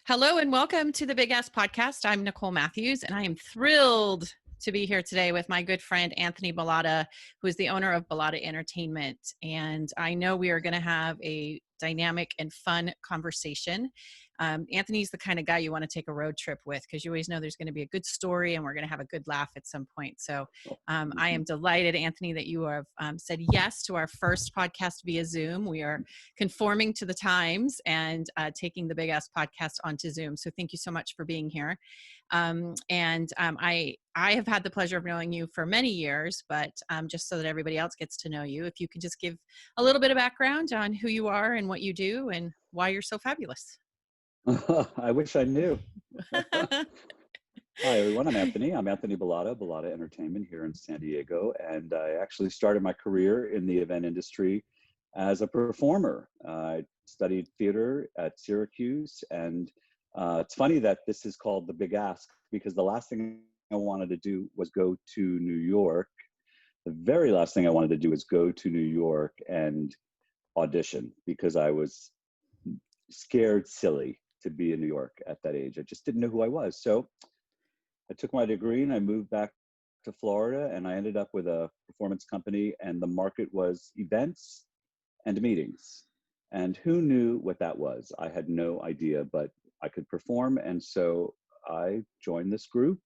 Hello and welcome to the Big Ass Podcast. I'm Nicole Matthews, and I am thrilled to be here today with my good friend Anthony Bollotta, who is the owner of Bollotta Entertainment. And I know we are going to have a dynamic and fun conversation. Anthony's the kind of guy you want to take a road trip with because you always know there's going to be a good story and we're going to have a good laugh at some point. So I am delighted, Anthony, that you have said yes to our first podcast via Zoom. We are conforming to the times and taking the Big Ass Podcast onto Zoom. So thank you so much for being here. I have had the pleasure of knowing you for many years, but just so that everybody else gets to know you, if you could just give a little bit of background on who you are and what you do and why you're so fabulous. I wish I knew. Hi, everyone. I'm Anthony. I'm Anthony Bollotta, Bollotta Entertainment here in San Diego. And I actually started my career in the event industry as a performer. I studied theater at Syracuse. And it's funny that this is called The Big Ask because the last thing I wanted to do was go to New York. The very last thing I wanted to do was go to New York and audition because I was scared silly to be in New York at that age. I just didn't know who I was. So I took my degree and I moved back to Florida and I ended up with a performance company and the market was events and meetings. And who knew what that was? I had no idea, but I could perform. And so I joined this group,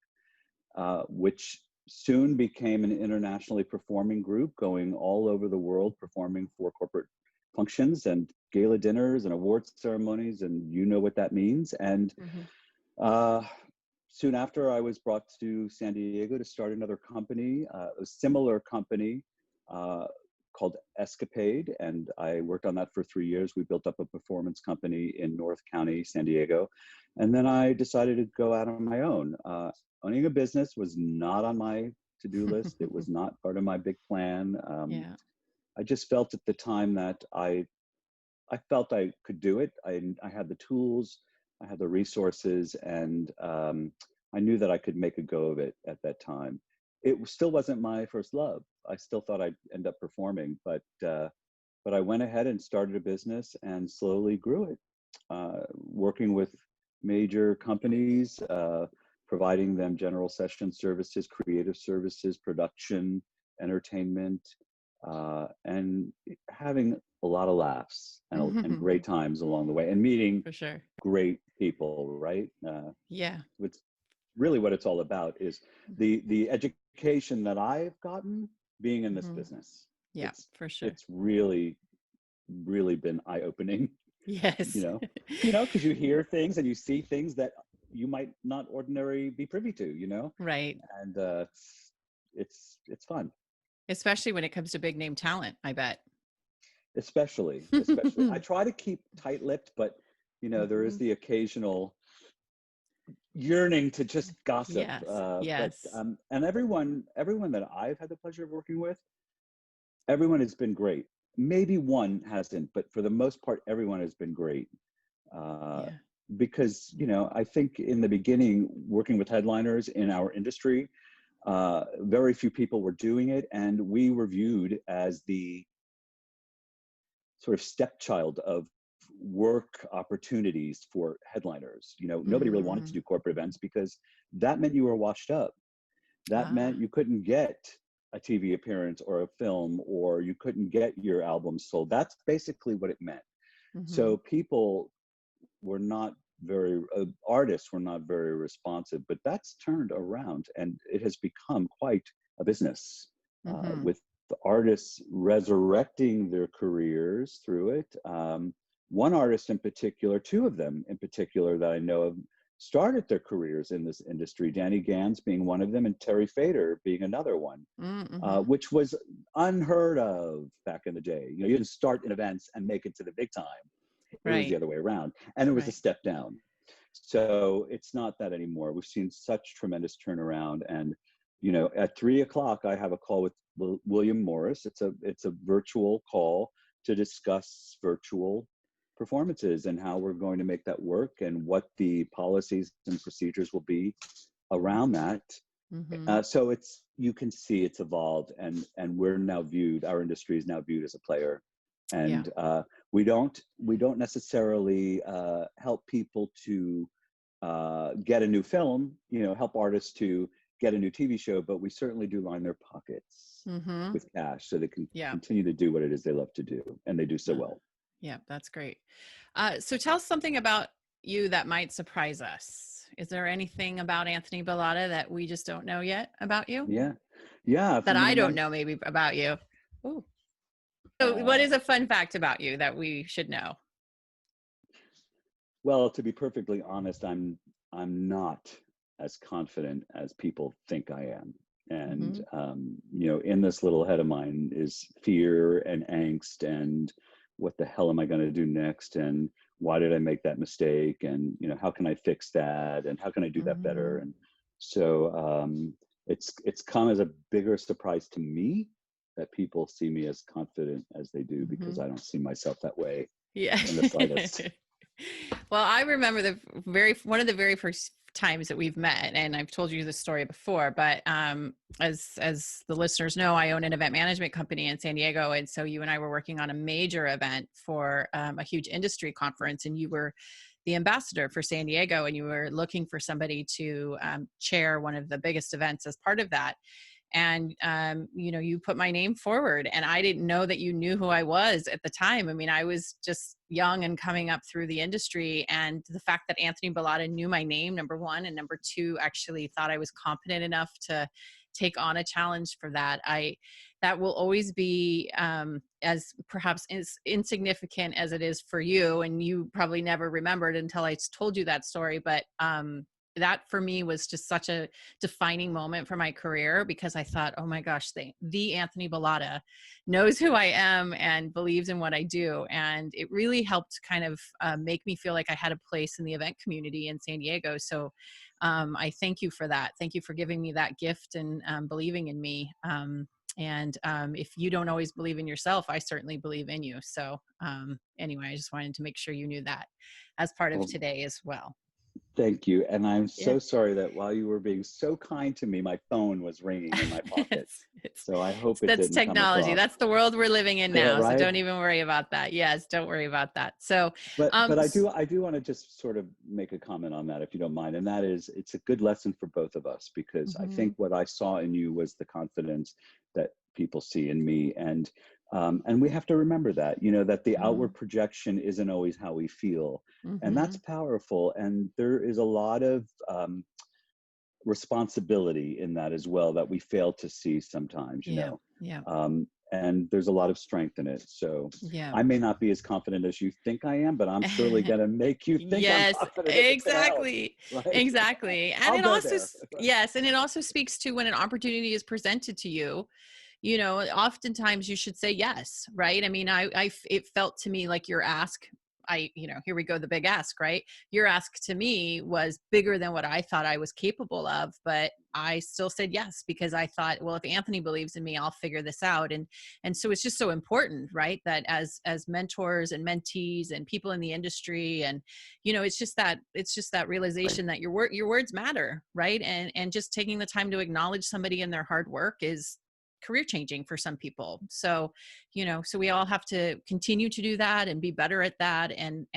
which soon became an internationally performing group going all over the world, performing for corporate functions and gala dinners and awards ceremonies, and you know what that means. And soon after, I was brought to San Diego to start another company, a similar company called Escapade, and I worked on that for 3 years. We built up a performance company in North County, San Diego, and then I decided to go out on my own. Owning a business was not on my to-do list. It was not part of my big plan. I just felt at the time that I felt I could do it. I had the tools, I had the resources, and I knew that I could make a go of it at that time. It still wasn't my first love. I still thought I'd end up performing, but I went ahead and started a business and slowly grew it, working with major companies, providing them general session services, creative services, production, entertainment, and having a lot of laughs and great times along the way and meeting For sure. great people, right? It's really what it's all about is the education that I've gotten being in this business. Yeah, for sure. It's really, really been eye-opening. Yes. Because you hear things and you see things that you might not ordinarily be privy to, Right. And it's fun. Especially when it comes to big name talent, I bet. Especially. I try to keep tight-lipped, but there is the occasional yearning to just gossip. Yes. But and everyone that I've had the pleasure of working with, everyone has been great. Maybe one hasn't, but for the most part, everyone has been great. Because I think in the beginning, working with headliners in our industry, very few people were doing it, and we were viewed as the sort of stepchild of work opportunities for headliners. Nobody really wanted to do corporate events because that meant you were washed up. That meant you couldn't get a TV appearance or a film, or you couldn't get your album sold. That's basically what it meant. So people were not artists were not very responsive, but that's turned around and it has become quite a business, with the artists resurrecting their careers through it. One artist in particular, two of them in particular that I know of, started their careers in this industry, Danny Gans being one of them and Terry Fader being another one, which was unheard of back in the day. You didn't start in events and make it to the big time. It was the other way around. And it was a step down. So it's not that anymore. We've seen such tremendous turnaround. And, at 3:00, I have a call with William Morris. It's a virtual call to discuss virtual performances and how we're going to make that work and what the policies and procedures will be around that. So you can see it's evolved and we're now viewed, our industry is now viewed as a player. And we don't necessarily help people to get a new film, help artists to get a new TV show, but we certainly do line their pockets Mm-hmm. with cash so they can Yeah. continue to do what it is they love to do, and they do so well. Yeah, that's great. So tell us something about you that might surprise us. Is there anything about Anthony Bollotta that we just don't know yet about you? Yeah, yeah. That From one I of don't my, know maybe about you? Ooh. So what uh, is a fun fact about you that we should know? well, to be perfectly honest, I'm not as confident as people think I am. And Mm-hmm. in this little head of mine is fear and angst and what the hell am I going to do next? And why did I make that mistake? And how can I fix that? And how can I do that Mm-hmm. better? And so it's come as a bigger surprise to me that people see me as confident as they do, because Mm-hmm. I don't see myself that way Yeah. in the slightest. Well, I remember one of the very first times that we've met, and I've told you this story before, but as the listeners know, I own an event management company in San Diego, and so you and I were working on a major event for a huge industry conference, and you were the ambassador for San Diego, and you were looking for somebody to chair one of the biggest events as part of that. And you put my name forward, and I didn't know that you knew who I was at the time. I mean, I was just young and coming up through the industry, and the fact that Anthony Bollotta knew my name, number one, and number two, actually thought I was competent enough to take on a challenge for that will always be as perhaps insignificant as it is for you, and you probably never remembered until I told you that story. But that for me was just such a defining moment for my career, because I thought, oh my gosh, the Anthony Bollotta knows who I am and believes in what I do. And it really helped kind of make me feel like I had a place in the event community in San Diego. So I thank you for that. Thank you for giving me that gift and believing in me. And if you don't always believe in yourself, I certainly believe in you. So anyway, I just wanted to make sure you knew that as part of Well, today as well. thank you. And I'm Yeah. so sorry that while you were being so kind to me, my phone was ringing in my pocket. So I hope it That's didn't come technology. across. That's the world we're living in Yeah, now. So right. don't even worry about that. Yes, don't worry about that. So, But I do want to just sort of make a comment on that, if you don't mind. And that is, it's a good lesson for both of us, because I think mhm, what I saw in you was the confidence that people see in me. And we have to remember that, that the outward mhm, projection isn't always how we feel. And that's mhm, powerful. And there is a lot of responsibility in that as well that we fail to see sometimes, yeah, yeah, and there's a lot of strength in it. So yeah. I may not be as confident as you think I am, but I'm surely going to make you think I'm Yes, confident if it's going to help, exactly. right? Exactly. And I'll it go also, there. yes, and it also speaks to when an opportunity is presented to you, oftentimes you should say yes, right? I mean, it felt to me like your ask, here we go, the big ask, right? Your ask to me was bigger than what I thought I was capable of, but I still said yes, because I thought, well, if Anthony believes in me, I'll figure this out. And so it's just so important, right? That as mentors and mentees and people in the industry, and it's just that realization that your words matter, right? And just taking the time to acknowledge somebody and their hard work is career changing for some people. So so we all have to continue to do that and be better at that, and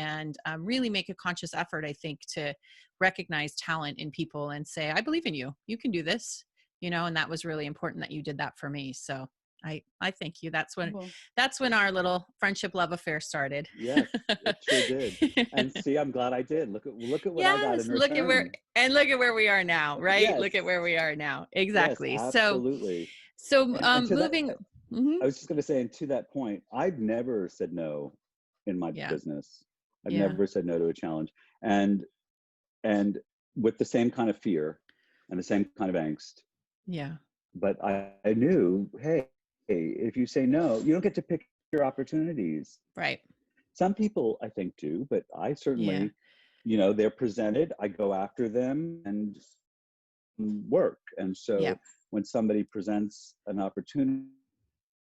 really make a conscious effort, I think, to recognize talent in people and say, I believe in you, you can do this. And that was really important that you did that for me. So I thank you. Well, That's when our little friendship love affair started. yes, it sure did. And see, I'm glad I did. Look at what I got Yes, in return. look at where we are now, right? Yes, Look at where we are now. yes, Exactly. So absolutely. so And to that, moving. Mhm. I was just going to say, and to that point, I've never said no in my Yeah. business. I've Yeah. never said no to a challenge. And and with the same kind of fear and the same kind of angst. Yeah. But I knew, hey, if you say no, you don't get to pick your opportunities. Right. Some people, I think, do, but I Yeah. certainly, they're presented, I go after them and work. And Yeah. so when somebody presents an opportunity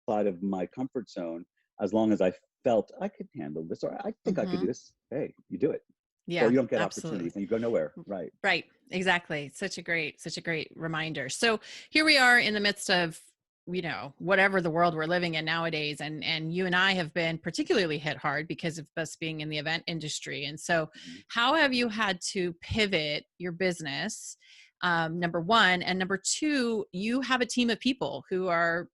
outside of my comfort zone, as long as I felt I could handle this, or I think I could do Mhm. this, hey, you do it. Or Yeah, you don't get absolutely. opportunities and you go nowhere. Right. Right. Exactly. Such a great reminder. So here we are in the midst of whatever the world we're living in nowadays. And you and I have been particularly hit hard because of us being in the event industry. And so Mhm. how have you had to pivot your business? Number one, and number two, you have a team of people who are,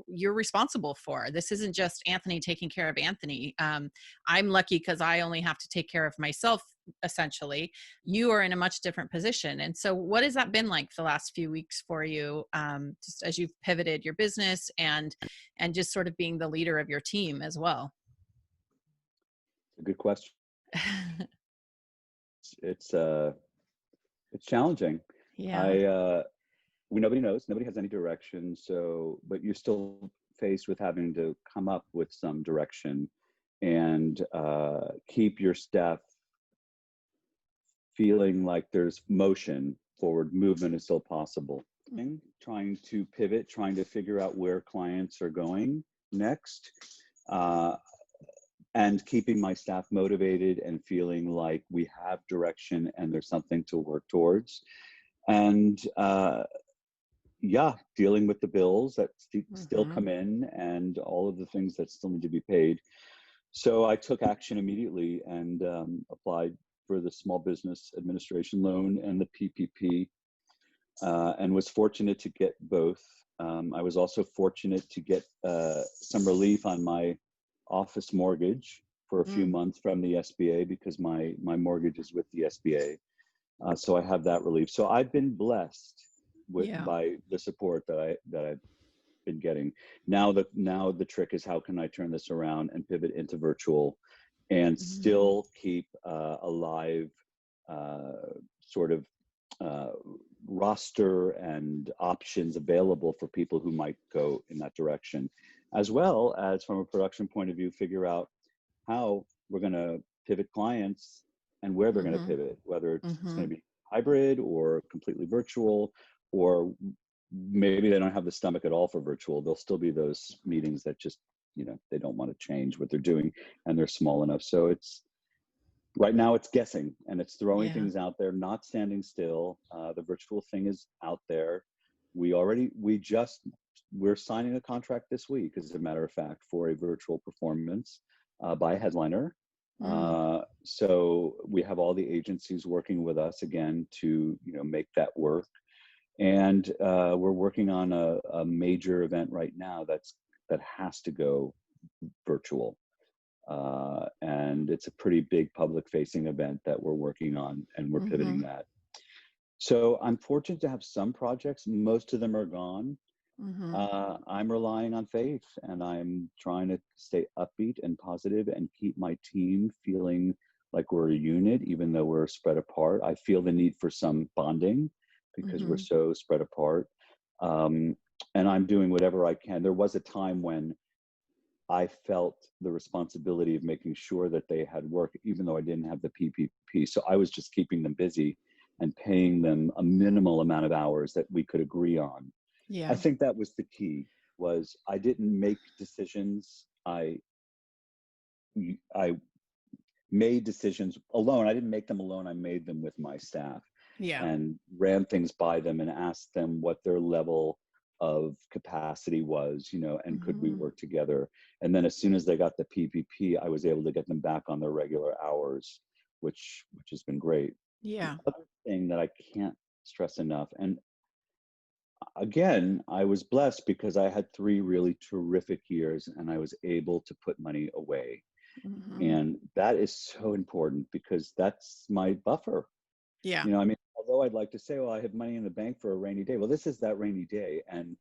you're responsible for. This isn't just Anthony taking care of Anthony. I'm lucky because I only have to take care of myself, essentially. You are in a much different position. And so what has that been like the last few weeks for you, just as you've pivoted your business and just sort of being the leader of your team as well? A good question. It's it's challenging. Yeah. I nobody knows, nobody has any direction. So, but you're still faced with having to come up with some direction and keep your staff feeling like there's motion, forward movement is still possible. Trying to pivot, trying to figure out where clients are going next, uh, and keeping my staff motivated and feeling like we have direction and there's something to work towards. And yeah, dealing with the bills that still Mm-hmm. come in and all of the things that still need to be paid. So I took action immediately and applied for the Small Business Administration loan and the PPP, and was fortunate to get both. I was also fortunate to get some relief on my office mortgage for a few Mm. months from the SBA because my mortgage is with the SBA. So I have that relief. So I've been blessed Yeah. by the support that I've been getting. Now the trick is how can I turn this around and pivot into virtual, and Mm. still keep a live sort of uh, roster and options available for people who might go in that direction, as well as from a production point of view, figure out how we're going to pivot clients and where they're going to Mm-hmm. pivot, whether it's Mm-hmm. going to be hybrid or completely virtual, or maybe they don't have the stomach at all for virtual. There'll still be those meetings that just, they don't want to change what they're doing and they're small enough. So it's right now it's guessing and it's throwing Yeah. things out there, not standing still. The virtual thing is out there. We're signing a contract this week, as a matter of fact, for a virtual performance by a headliner. Mm. So we have all the agencies working with us again to make that work, and we're working on a major event right now that has to go virtual, and it's a pretty big public facing event that we're working on, and we're Mm-hmm. pivoting that. So I'm fortunate to have some projects. Most of them are gone. Mm-hmm. I'm relying on faith, and I'm trying to stay upbeat and positive and keep my team feeling like we're a unit, even though we're spread apart. I feel the need for some bonding because we're Mm-hmm. so spread apart. Um, and I'm doing whatever I can. There was a time when I felt the responsibility of making sure that they had work, even though I didn't have the PPP. So I was just keeping them busy and paying them a minimal amount of hours that we could agree on. I Yeah. think that was the key. Was I didn't make decisions. I made decisions alone. I didn't make them alone. I made them with my staff Yeah. and ran things by them and asked them what their level of capacity was, and could we Mm-hmm. work together? And then as soon as they got the PPP, I was able to get them back on their regular hours, which has been great. The Yeah. other thing that I can't stress enough, and again, I was blessed because I had 3 really terrific years and I was able to put money away. Mm-hmm. And that is so important because that's my buffer. Yeah. I mean, although I'd like to say, well, I have money in the bank for a rainy day. Well, this is that rainy day. And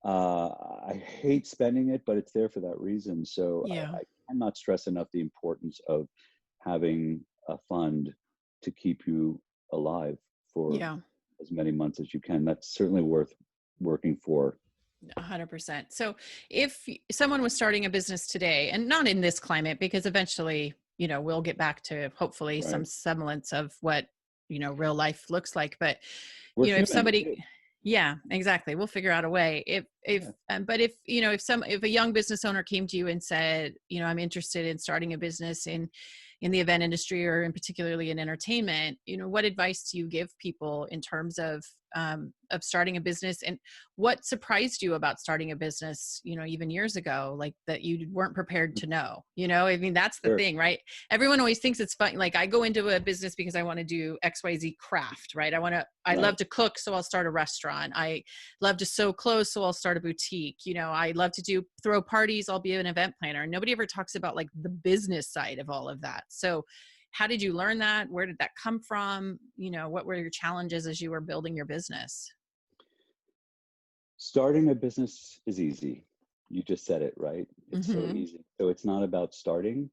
uh, I hate spending it, but it's there for that reason. So Yeah. I cannot stress enough the importance of having a fund to keep you alive for Yeah. as many months as you can. That's certainly worth working for. 100%. So if someone was starting a business today, and not in this climate, because eventually, we'll get back to hopefully some Right. semblance of what, real life looks like. But, We're if human. somebody, yeah, exactly. We'll figure out a way. Yeah. but if a young business owner came to you and said, I'm interested in starting a business in the event industry, or in particularly in entertainment, what advice do you give people in terms of starting a business, and what surprised you about starting a business, even years ago, like that you weren't prepared to know? I mean, that's the Sure. thing, right? Everyone always thinks it's fun. Like, I go into a business because I want to do XYZ craft, right? I Right. love to cook, so I'll start a restaurant. I love to sew clothes, so I'll start a boutique. I love to throw parties, I'll be an event planner. Nobody ever talks about like the business side of all of that. So how did you learn that? Where did that come from? What were your challenges as you were building your business? Starting a business is easy. You just said it, right? It's so Mm-hmm. easy. So it's not about starting.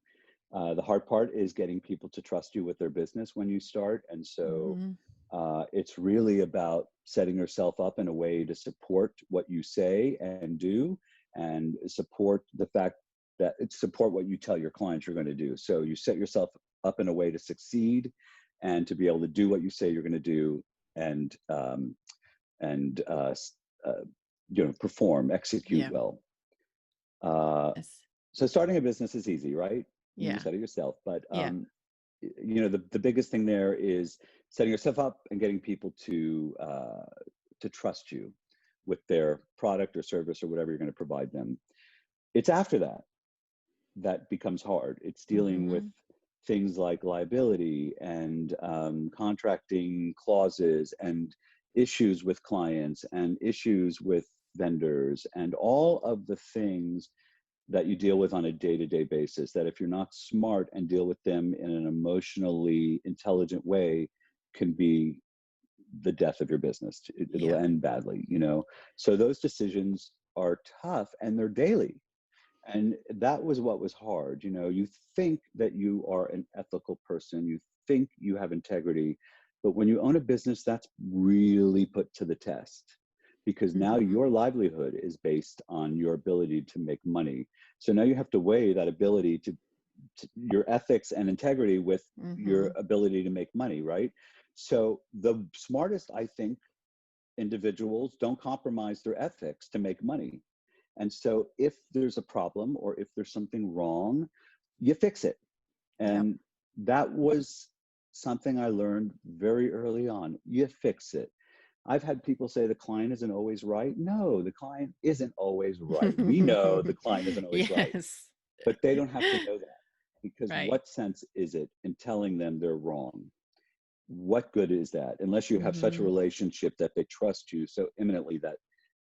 The hard part is getting people to trust you with their business when you start. And so Mm-hmm. it's really about setting yourself up in a way to support what you say and do, and support the fact that support what you tell your clients you're going to do. So you set yourself up in a way to succeed and to be able to do what you say you're going to do, and and uh, uh, perform, execute Yeah. well. Uh, Yes. so starting a business is easy, right? You Yeah. said it yourself, but Yeah. the biggest thing there is setting yourself up and getting people to trust you with their product or service or whatever you're going to provide them. It's after that that becomes hard. It's dealing with Mm-hmm. things like liability and contracting clauses and issues with clients and issues with vendors and all of the things that you deal with on a day-to-day basis, that if you're not smart and deal with them in an emotionally intelligent way, can be the death of your business. It'll Yeah. end badly, So those decisions are tough and they're daily. And that was what was hard. You think that you are an ethical person, you think you have integrity, but when you own a business, that's really put to the test, because now Mm-hmm. your livelihood is based on your ability to make money. So now you have to weigh that ability to your ethics and integrity with Mm-hmm. your ability to make money, right? So the smartest, I think, individuals don't compromise their ethics to make money. And so if there's a problem or if there's something wrong, you fix it. Yep. And that was something I learned very early on. You fix it. I've had people say the client isn't always right. No, the client isn't always right. We know the client isn't always right, Yes. but they don't have to know that, because Right. what sense is it in telling them they're wrong? What good is that, unless you have such a Mm-hmm. relationship that they trust you so imminently that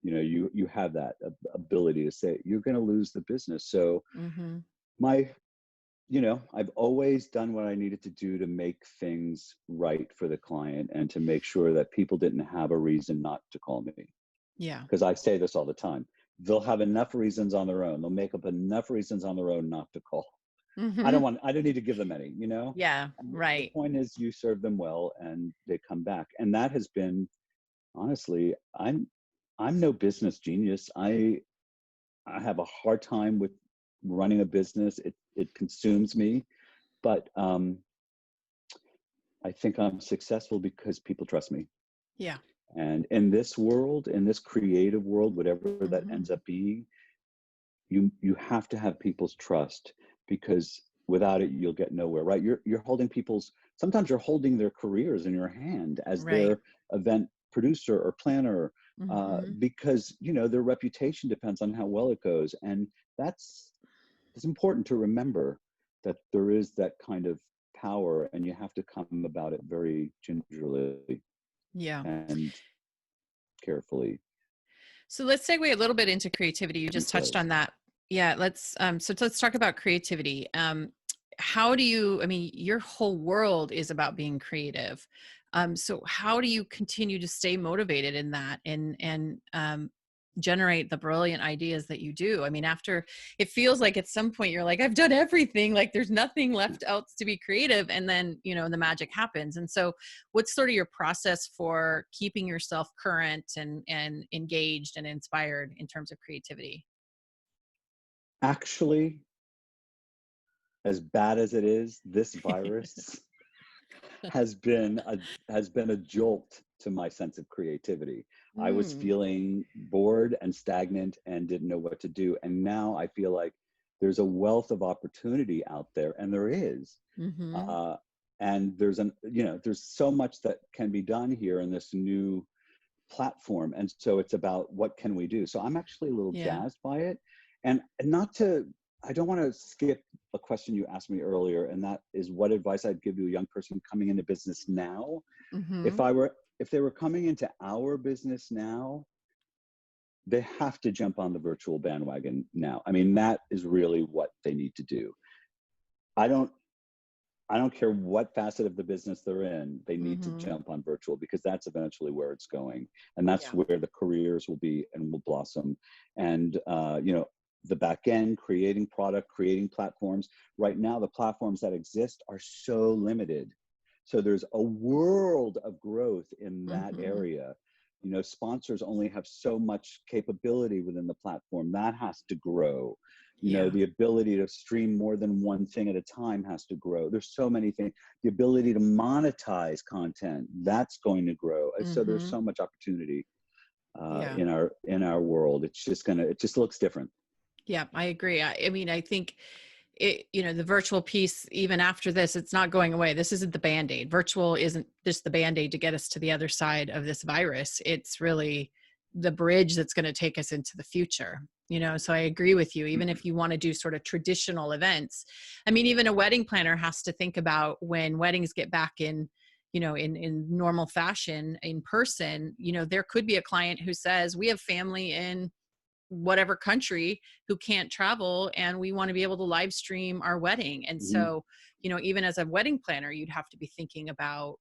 you have that ability to say you're going to lose the business. So Mm-hmm. my I've always done what I needed to do to make things right for the client and to make sure that people didn't have a reason not to call me, Yeah. because I say this all the time. They'll have enough reasons on their own, they'll make up enough reasons on their own not to call. Mm-hmm. I don't need to give them any. Yeah. And the Right. point is you serve them well and they come back. And that has been, honestly, I'm no business genius. I have a hard time with running a business. It consumes me, but I think I'm successful because people trust me. Yeah. And in this world, in this creative world, whatever that Mm-hmm. ends up being, you have to have people's trust, because without it you'll get nowhere, right? You're holding people's, sometimes you're holding their careers in your hand as Right. their event producer or planner, Mm-hmm. because their reputation depends on how well it goes. And that's it's important to remember that there is that kind of power, and you have to come about it very gingerly Yeah. and carefully. So let's segue a little bit into creativity. You just touched So on that. Yeah, let's talk about creativity. How do you, I mean, your whole world is about being creative. So how do you continue to stay motivated in that and generate the brilliant ideas that you do? I mean, after, it feels like at some point you're like, I've done everything, like there's nothing left else to be creative. And then, the magic happens. And so what's sort of your process for keeping yourself current and engaged and inspired in terms of creativity? actually, as bad as it is, this virus has been a jolt to my sense of creativity. I was Mm. feeling bored and stagnant and didn't know what to do. And now I feel like there's a wealth of opportunity out there, and there is. Mm-hmm. Uh, and there's so much that can be done here in this new platform. And so it's about what can we do? So I'm actually a little Yeah. jazzed by it. And not to, I don't want to skip a question you asked me earlier, and that is what advice I'd give to a young person coming into business now. Mm-hmm. If they were coming into our business now, they have to jump on the virtual bandwagon now. I mean, that is really what they need to do. I don't I don't care what facet of the business they're in, they need to Mm-hmm. jump on virtual, because that's eventually where it's going. And that's Yeah. where the careers will be and will blossom. And, the back end, creating product, creating platforms. Right now, the platforms that exist are so limited. So there's a world of growth in that Mm-hmm. area. Sponsors only have so much capability within the platform. That has to grow. Yeah. The ability to stream more than one thing at a time has to grow. There's so many things. The ability to monetize content, that's going to grow. So there's Mm-hmm. so much opportunity Yeah. in our world. It just looks different. Yeah, I agree. I mean, I think the virtual piece, even after this, it's not going away. This isn't the Band-Aid. Virtual isn't just the Band-Aid to get us to the other side of this virus. It's really the bridge that's going to take us into the future. So I agree with you. Even if you want to do sort of traditional events, I mean, even a wedding planner has to think about when weddings get back in normal fashion in person. There could be a client who says, we have family in whatever country who can't travel, and we want to be able to live stream our wedding. And Mhm. so, even as a wedding planner, you'd have to be thinking about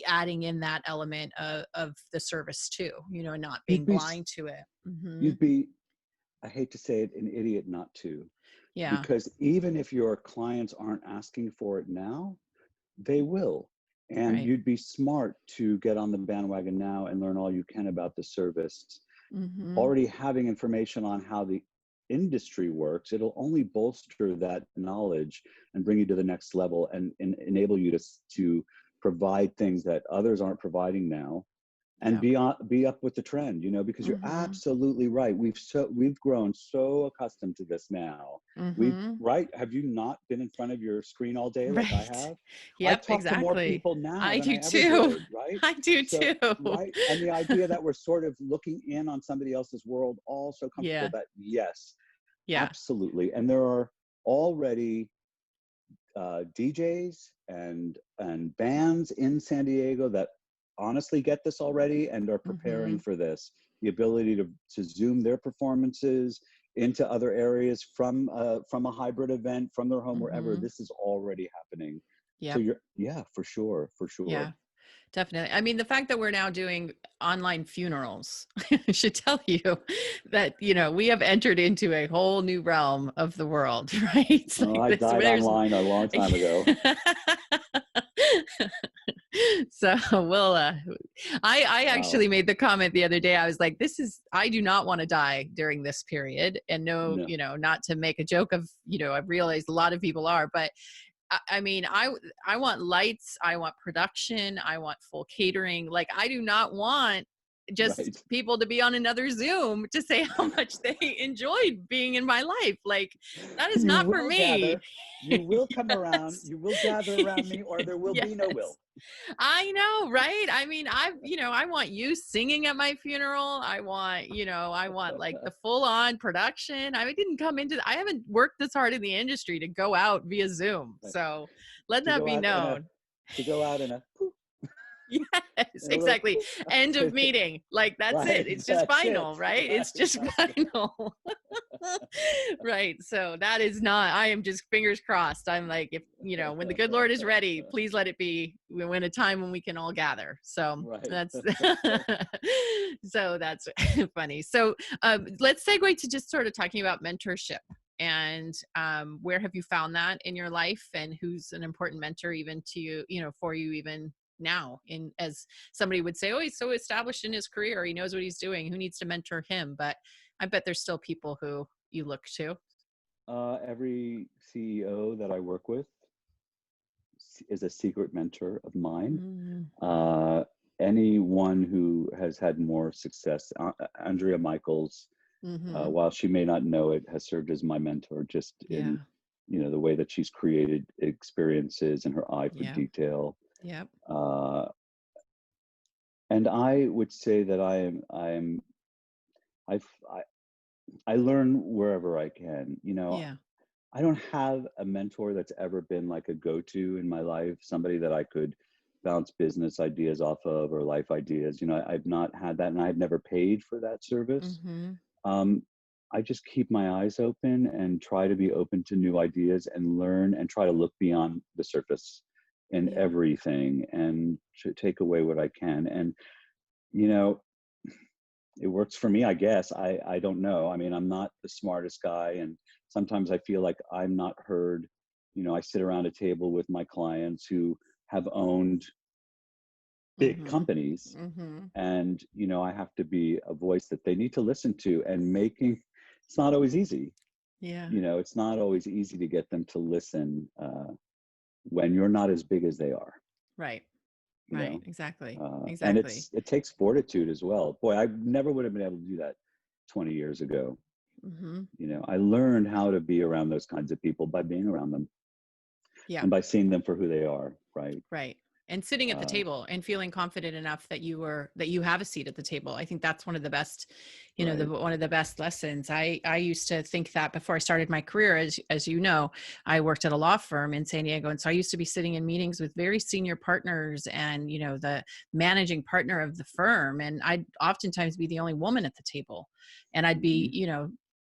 adding in that element of the service too, and not You'd being be, blind to it. Hmm. you'd be, I hate to say it, an idiot not to, Yeah. because even if your clients aren't asking for it now, they will. And Right. you'd be smart to get on the bandwagon now and learn all you can about the service. Hmm. Already having information on how the industry works, it'll only bolster that knowledge and bring you to the next level, and enable you to provide things that others aren't providing now, and Yeah. be up with the trend, because you're Hmm. absolutely right. We've grown so accustomed to this now. We've Hmm. Right? Have you not been in front of your screen all day like I Right. have? I Yep, talk to more exactly. people now I than do I ever too. did, right? I do So, too. right? And the idea that we're sort of looking in on somebody else's world, all so comfortable, Yeah. that yes, Yeah. absolutely. And there are already DJs and bands in San Diego that honestly get this already and are preparing Hmm. for this. The ability to zoom their performances into other areas from a hybrid event, from their home, wherever. Hmm. This is already happening. So Yep. yeah, for sure, for Yeah. sure. Definitely. I mean, the fact that we're now doing online funerals should tell you that, we have entered into a whole new realm of the world, right? It's Oh, like I this, died there's, online a long time ago. so I Wow. actually made the comment the other day. I was like, I do not want to die during this period. And no, No. not to make a joke of, I've realized a lot of people are, but I mean, I want lights, I want production, I want full catering. Like, I do not want just Right. people to be on another Zoom to say how much they enjoyed being in my life. Like, that is You not for will me. gather, you will come around, Yes. you will gather around me, or there will be no Yes. will. I know, right? I mean, I want you singing at my funeral. I want like the full on production. I didn't come I haven't worked this hard in the industry to go out via Zoom. So let to that go be out in a known. to go out in a Yes, in a little exactly. End of meeting. Like, that's it. right. It's just That's it. final, right? Right. It's just final. Right. So that is not, I am just fingers crossed. I'm like, if, when the good Lord is ready, please let it be when a time when we can all gather. So Right. that's, so that's funny. So let's segue to just sort of talking about mentorship. And where have you found that in your life, and who's an important mentor even to you, for you even now, in as somebody would say, oh, he's so established in his career, he knows what he's doing, who needs to mentor him? But I bet there's still people who you look to. Every CEO that I work with is a secret mentor of mine. Mm. Uh, anyone who has had more success, Andrea Michaels, Mm-hmm. while she may not know it, has served as my mentor just Yeah. in, the way that she's created experiences and her eye for Yeah. detail. Yep. Uh, and I would say that I've, I learn wherever I can. Yeah. I don't have a mentor that's ever been like a go-to in my life, somebody that I could bounce business ideas off of or life ideas. I've not had that, and I've never paid for that service. Mm-hmm. Um, I just keep my eyes open and try to be open to new ideas and learn and try to look beyond the surface in Yeah. everything and to take away what I can. And, you know, it works for me, I guess. I don't know. I mean, I'm not the smartest guy, and sometimes I feel like I'm not heard. I sit around a table with my clients who have owned big Mm-hmm. companies, Mm-hmm. and I have to be a voice that they need to listen to, and making it's not always easy. Yeah. It's not always easy to get them to listen when you're not as big as they are. Right. you Right. know Exactly. and Exactly. it takes fortitude as well. Boy, I never would have been able to do that 20 years ago. Mm-hmm. I learned how to be around those kinds of people by being around them Yeah. and by seeing them for who they are, right? Right. And sitting at the uh, table and feeling confident enough that you have a seat at the table. I think that's one of the best, right. one of the best lessons. I used to think that before I started my career, as you know, I worked at a law firm in San Diego. And so I used to be sitting in meetings with very senior partners and, the managing partner of the firm. And I'd oftentimes be the only woman at the table. And I'd be, Hmm.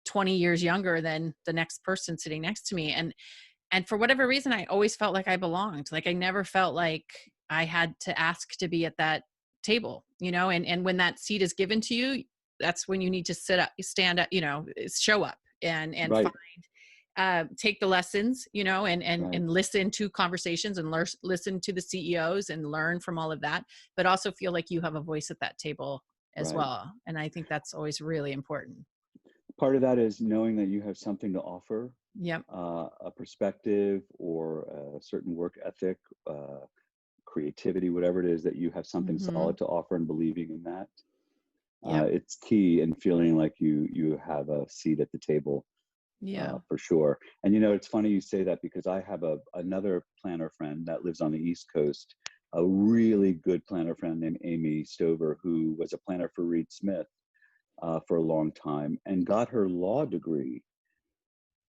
20 years younger than the next person sitting next to me. And for whatever reason, I always felt like I belonged. Like I never felt like I had to ask to be at that table, and when that seat is given to you, that's when you need to sit up, stand up, show up and Right. take the lessons, Right. and listen to conversations and listen to the CEOs and learn from all of that, but also feel like you have a voice at that table as Right. well. And I think that's always really important. Part of that is knowing that you have something to offer, Yep. a perspective or a certain work ethic, creativity, whatever it is, that you have something Mm-hmm. solid to offer, and believing in that. Yep. It's key in feeling like you have a seat at the table, Yeah. for sure. And it's funny you say that, because I have another planner friend that lives on the East Coast, a really good planner friend named Amy Stover, who was a planner for Reed Smith for a long time, and got her law degree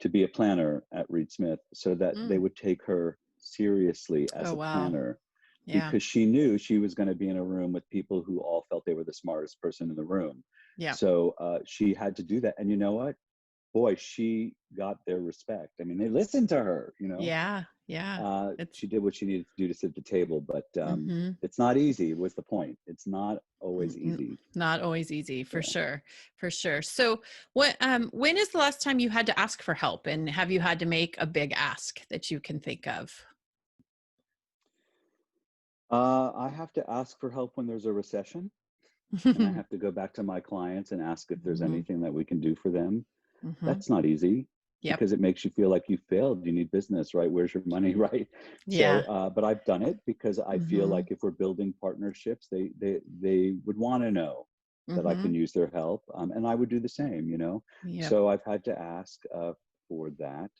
to be a planner at Reed Smith, so that they Mm. would take her seriously as Oh, a wow. planner, Yeah. because she knew she was going to be in a room with people who all felt they were the smartest person in the room. Yeah. So she had to do that. And you know what? Boy, she got their respect. I mean, they listened to her. Yeah. Yeah. It's She did what she needed to do to sit at the table, but mhm. it's not easy, was the point. It's not always N easy. Not always easy, for Yeah. sure, for sure. So, when is the last time you had to ask for help, and have you had to make a big ask that you can think of? I have to ask for help when there's a recession, and I have to go back to my clients and ask if there's Mhm, anything that we can do for them. mhm. That's not easy, Yep. because it makes you feel like you failed. You need business, right? Where's your money, right? So, Yeah. but I've done it because I feel like Mhm, if we're building partnerships, they would want to know that I can mhm. use their help, and I would do the same. Yep. So I've had to ask for that.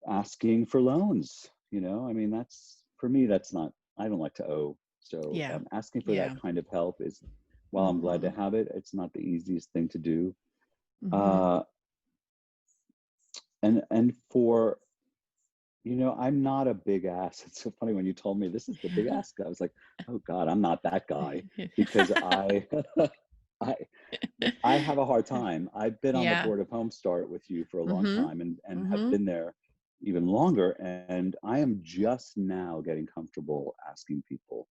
Asking for loans, I mean, that's, for me, that's not, I don't like to owe. So Yeah. asking for that Yeah. kind of help is, while I'm glad to Mhm, have it, it's not the easiest thing to do. mhm. Uh, and for, I'm not a big ass. It's so funny when you told me this is the big ass guy. I was like, oh God, I'm not that guy, because I, I, I have a hard time. I've been on the Yeah. board of Homestart with you for a long Mhm, time, and have mhm. been there even longer. And I am just now getting comfortable asking people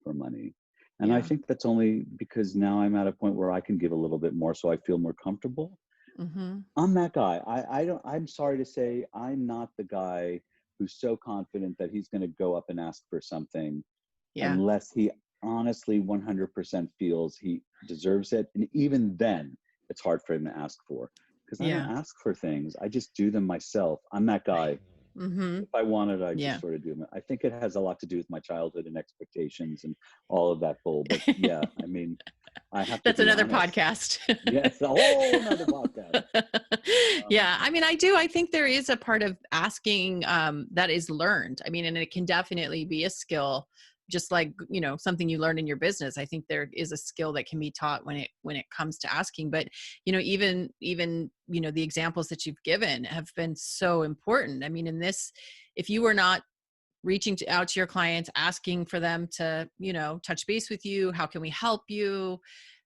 for money. And I Yeah. think that's only because now I'm at a point where I can give a little bit more, so I feel more comfortable. Mhm. I'm that guy. I don't, I'm sorry to say, I'm not the guy who's so confident that he's going to go up and ask for something Yeah. unless he honestly 100% feels he deserves it. And even then, it's hard for him to ask for, because I don't Yeah. ask for things. I just do them myself. I'm that guy. Mm-hmm. If I wanted, I just Yeah. sort of do them. I think it has a lot to do with my childhood and expectations and all of that bull. But yeah, I mean, I have to That's be another honest. podcast. Yes, a whole nother podcast. Yeah, I mean, I think there is a part of asking that is learned. I mean, and it can definitely be a skill, just like, something you learn in your business. I think there is a skill that can be taught when it comes to asking. But even the examples that you've given have been so important. I mean, in this, if you were not reaching out to your clients, asking for them to, touch base with you, how can we help you?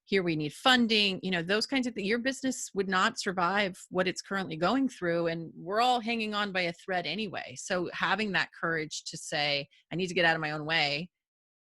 Here we need funding, those kinds of things. Your business would not survive what it's currently going through. And we're all hanging on by a thread anyway. So having that courage to say, I need to get out of my own way,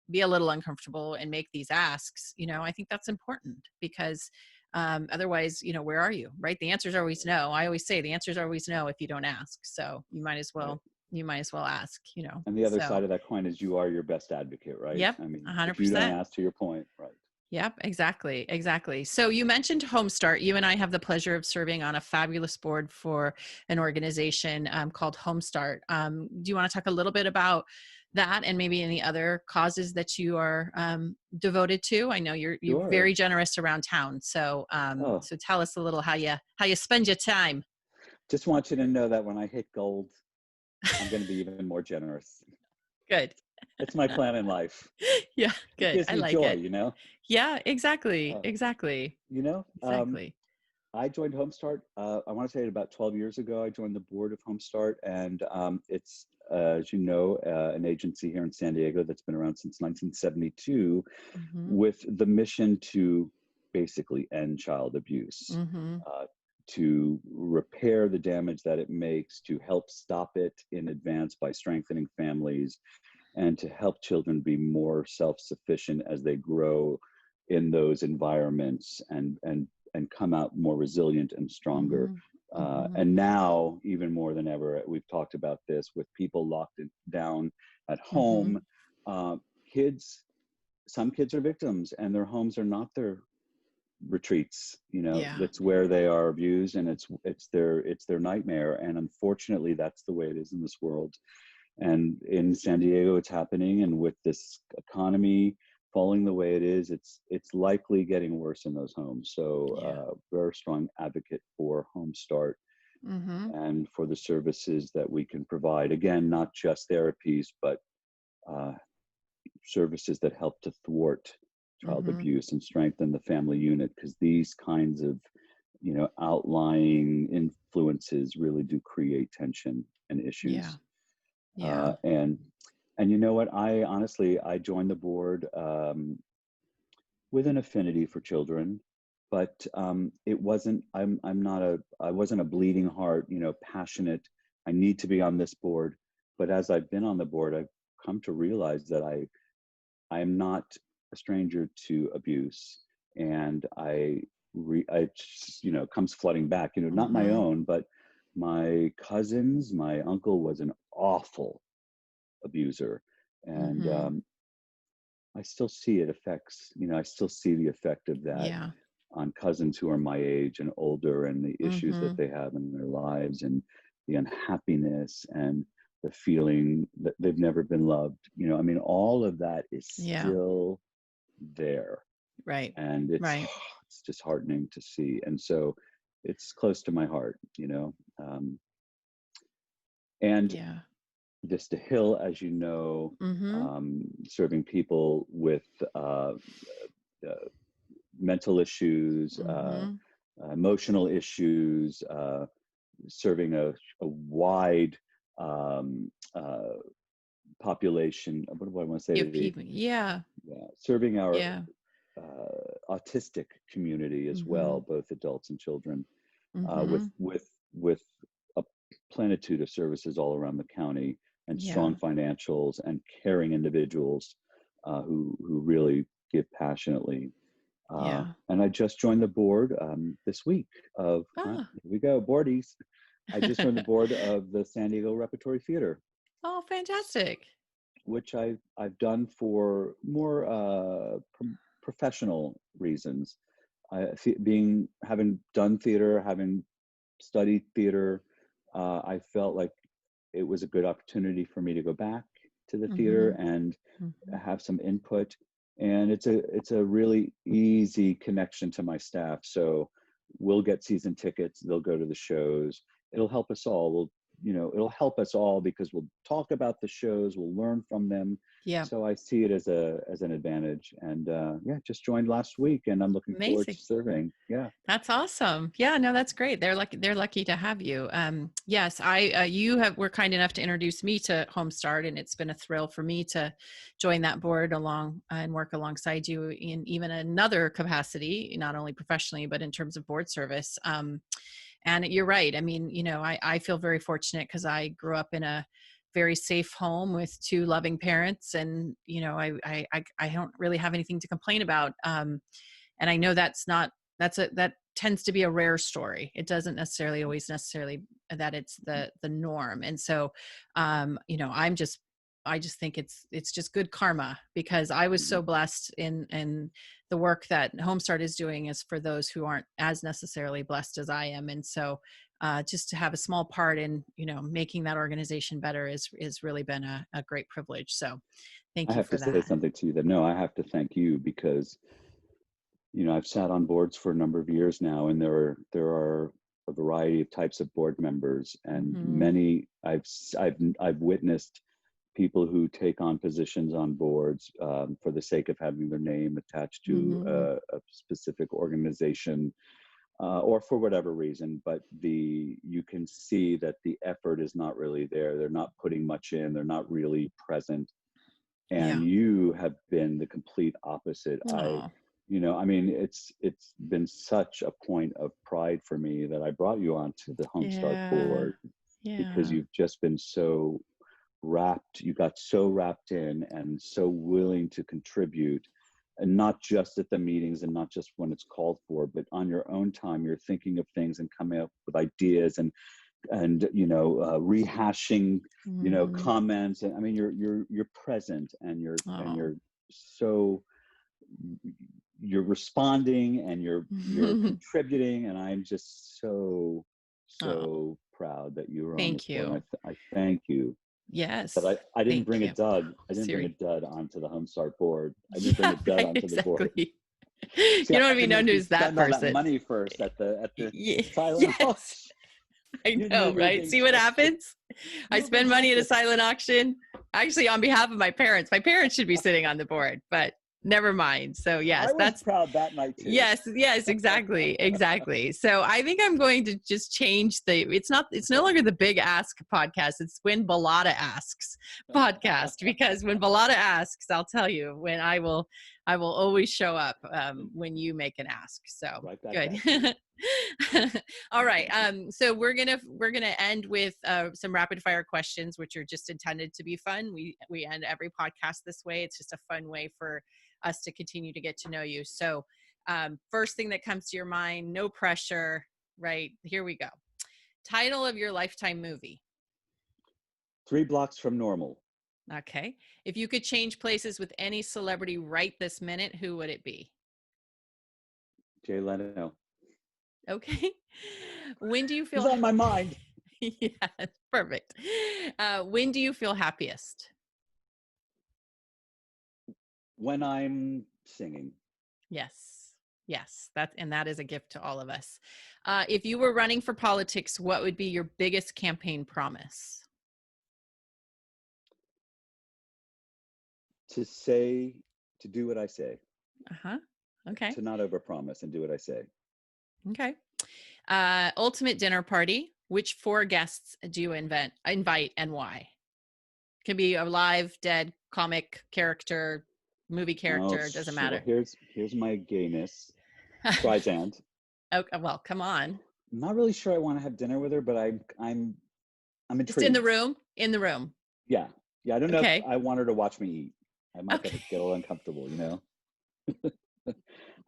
be a little uncomfortable and make these asks, I think that's important because otherwise, where are you? Right? The answer is always no. I always say the answer is always no if you don't ask. So Right. you might as well ask, And the other so side of that coin is you are your best advocate, right? yep, I mean, if you don't 100%. ask, to your point, right? Yep, exactly. Exactly. So you mentioned Homestart. You and I have the pleasure of serving on a fabulous board for an organization called Homestart. Do you want to talk a little bit about that and maybe any other causes that you are devoted to? I know you're Sure. very generous around town. So Oh, so tell us a little how you spend your time. just want you to know that when I hit gold, I'm going to be even more generous. Good. It's my plan in life. Yeah, It good. gives I me like joy, it. you know? Yeah, exactly. Uh, Exactly. you know, Exactly. I joined Homestart. I want to say about 12 years ago, I joined the board of Homestart, and it's, as you know, an agency here in San Diego that's been around since 1972, Mhm. with the mission to basically end child abuse, Mhm. uh, to repair the damage that it makes, to help stop it in advance by strengthening families, and to help children be more self-sufficient as they grow in those environments and come out more resilient and stronger. Mhm. Mhm. And now, even more than ever, we've talked about this with people locked down at home. Mhm. Uh, kids, some kids are victims, and their homes are not their retreats. You know, Yeah. that's where they are abused, and it's their nightmare. And unfortunately, that's the way it is in this world. And in San Diego, it's happening. And with this economy falling the way it is, it's likely getting worse in those homes. So, Yeah. very strong advocate for Home Start Mhm. and for the services that we can provide. Again, not just therapies, but uh, services that help to thwart child Mhm. abuse and strengthen the family unit, because these kinds of outlying influences really do create tension and Yeah. issues. Yeah. And you know what? I honestly, I joined the board with an affinity for children, but it wasn't. I'm not a. I wasn't a bleeding heart. Passionate. I need to be on this board. But as I've been on the board, I've come to realize that I am not a stranger to abuse, and I comes flooding back. Not my Mhm. own, but my cousins. My uncle was an awful abuser, and Mhm. I still see it affects. I still see the effect of that Yeah. on cousins who are my age and older, and the issues that Mhm. they have in their lives, and the unhappiness and the feeling that they've never been loved. I mean, all of that is Yeah. still there, Right. and it's Right. it's disheartening to see, and so it's close to my heart. And Yeah. Vista Hill, as you know, Mhm. serving people with uh, mental issues, Mhm. emotional issues, serving a wide um, population. What do I want to say? Give people. Yeah. Serving our Yeah. autistic community as well, Mhm. both adults and children, with Mhm. a plenitude of services all around the county, and strong Yeah. financials and caring individuals who really give passionately. Yeah. And I just joined the board this week of, Ah. here we go, boardies. I just joined the board of the San Diego Repertory Theater, Oh, fantastic. which I've done for more professional reasons. Having done theater, having studied theater, I felt like it was a good opportunity for me to go back to the theater Mm-hmm. and Mm-hmm. have some input. And it's a really easy connection to my staff. So we'll get season tickets. They'll go to the shows. It'll help us all. It'll help us all because we'll talk about the shows. We'll learn from them. Yeah. So I see it as an advantage. And yeah, just joined last week, and I'm looking forward to Amazing. serving. Yeah. That's awesome. Yeah, no, that's great. They're lucky to have you. Yes, were kind enough to introduce me to Homestart, and it's been a thrill for me to join that board along and work alongside you in even another capacity, not only professionally, but in terms of board service. And you're right. I mean, I feel very fortunate because I grew up in a very safe home with two loving parents, and I don't really have anything to complain about. And I know that tends to be a rare story. It doesn't necessarily always necessarily that it's the norm. And so, I just think it's just good karma, because I was Mhm. so blessed in the work that Homestart is doing is for those who aren't as necessarily blessed as I am. And so, just to have a small part in, making that organization better is really been a great privilege. So I thank you have to for say that. something to you that no, I have to thank you because I've sat on boards for a number of years now, and there are a variety of types of board members, and Mm-hmm. many I've witnessed people who take on positions on boards for the sake of having their name attached to Mm-hmm. a specific organization, or for whatever reason. But you can see that the effort is not really there. They're not putting much in. They're not really present. Yeah. And you have been the complete opposite. Oh. I mean, it's been such a point of pride for me that I brought you onto the Homestart Yeah. board, because Yeah. you've just been you got so wrapped in and so willing to contribute, and not just at the meetings and not just when it's called for, but on your own time, you're thinking of things and coming up with ideas and rehashing Mm-hmm. comments. And I mean, you're present, and Oh. so you're responding, and you're contributing, and I'm just Oh, so proud that you were on this thank board. And you. I thank you. But Yes. I didn't Thank bring a you. dud. I didn't bring a Siri. dud onto the Homestart board. I didn't bring Yeah, a dud right. onto the board. Exactly. See, You I don't want had to to be known make you as that spend all that person. money first at the silent Yes. auction. I You knew know, you were right? being See what tested. happens? I You were being spend money at a tested. silent auction, actually on behalf of my parents. My parents should be sitting on the board, but never mind. So I yes, was proud that night too. yes, exactly. Exactly. So I think I'm going to just change it's no longer the Big Ask podcast. It's When Bollotta Asks podcast, because when Bollotta asks, I'll tell you when I will always show up when you make an ask. So Right back good. at you. All right. So we're gonna end with some rapid fire questions, which are just intended to be fun. We end every podcast this way. It's just a fun way for us to continue to get to know you. So, first thing that comes to your mind, no pressure, right? Here we go. Title of your lifetime movie. 3 blocks from normal. Okay. If you could change places with any celebrity right this minute, who would it be? Jay Leno. Okay. When do you He's feel on my mind. yes, perfect. When do you feel happiest? When I'm singing. Yes. Yes. That is a gift to all of us. If you were running for politics, what would be your biggest campaign promise? To do what I say. Uh-huh. Okay. To not overpromise and do what I say. Okay. Ultimate dinner party. Which four guests do you invite and why? Can be a live, dead, comic character, movie Oh, character, doesn't well, matter. here's my gayness. Streisand. Okay, well, come on. I'm not really sure I want to have dinner with her, but I'm Just in the intrigued. room. In the room. Yeah. Yeah. I don't know if Okay. I want her to watch me eat. I might get Okay. a little uncomfortable,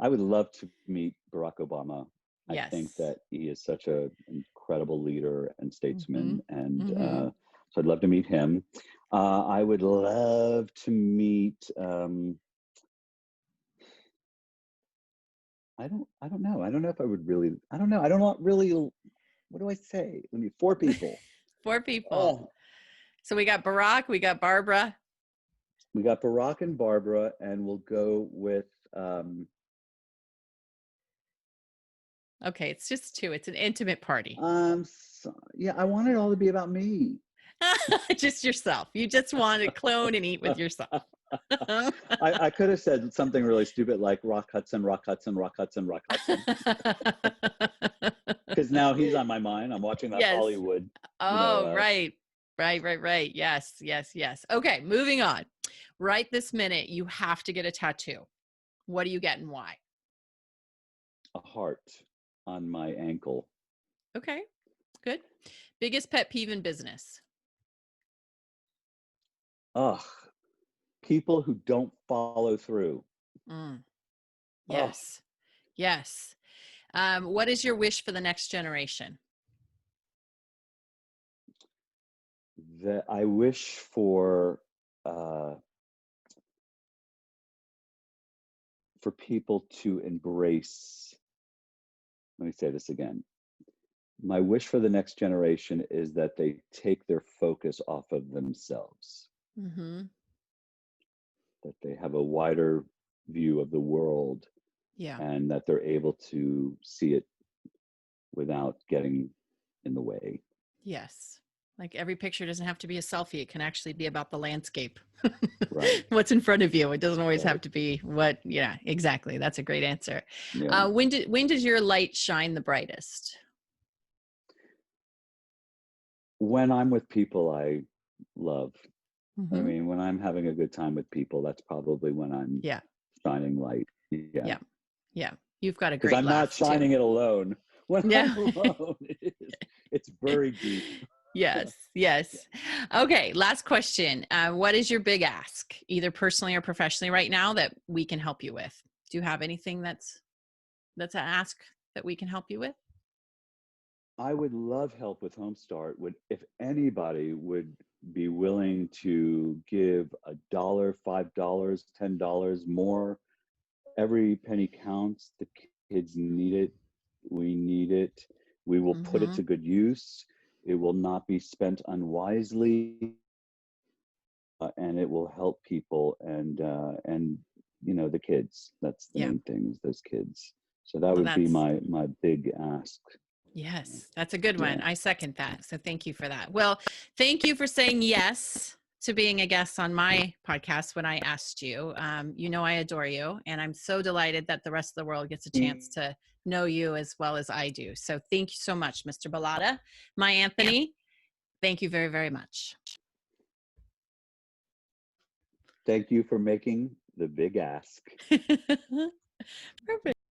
I would love to meet Barack Obama. I think Yes. that he is such an incredible leader and Mm-hmm. statesman, and Mm-hmm. so I'd love to meet him. I would love to meet. I don't know. I don't know if I would really. I don't know. I don't want really. What do I say? Let me 4 people. Four people. Oh. So we got Barack, we got Barbara. We got Barack and Barbara, and we'll go with Okay, it's just two. It's an intimate party. yeah, I want it all to be about me. Just yourself. You just want to clone and eat with yourself. I could have said something really stupid like Rock Hudson, Rock Hudson, Rock Hudson, Rock Hudson. Because now he's on my mind. I'm watching that Yes. Hollywood. Oh, right. Right. Yes. Okay, moving on. Right this minute, you have to get a tattoo. What do you get and why? A heart on my ankle. Okay, good. Biggest pet peeve in business? Ugh, people who don't follow through. Yes. Yes. What is your wish for the next generation? That I wish for people to embrace. Let me say this again. My wish for the next generation is that they take their focus off of themselves. Mm-hmm. That they have a wider view of the world. Yeah. And that they're able to see it without getting in the way. Yes. Like every picture doesn't have to be a selfie. It can actually be about the landscape. Right. What's in front of you. It doesn't always Right. have to be what, yeah, exactly. That's a great answer. Yeah. When does your light shine the brightest? When I'm with people I love. Mm-hmm. I mean, when I'm having a good time with people, that's probably when I'm shining light. Yeah. You've got a Because great I'm laugh not shining too. it alone. When I'm alone, it's very deep. Yes. Okay, last question. What is your big ask, either personally or professionally right now, that we can help you with? Do you have anything that's an ask that we can help you with? I would love help with Homestart. If anybody would be willing to give $1, $5, $10 more, every penny counts. The kids need it. We need it. We will put it to good use. It will not be spent unwisely, and it will help people and the kids. That's the main thing, is those kids. So that would be my big ask. Yes, that's a good one. I second that. So thank you for that. Well, thank you for saying yes to being a guest on my podcast when I asked you. I adore you, and I'm so delighted that the rest of the world gets a chance to know you as well as I do. So thank you so much, Mr. Bollotta. My Anthony, thank you very, very much. Thank you for making the big ask. Perfect.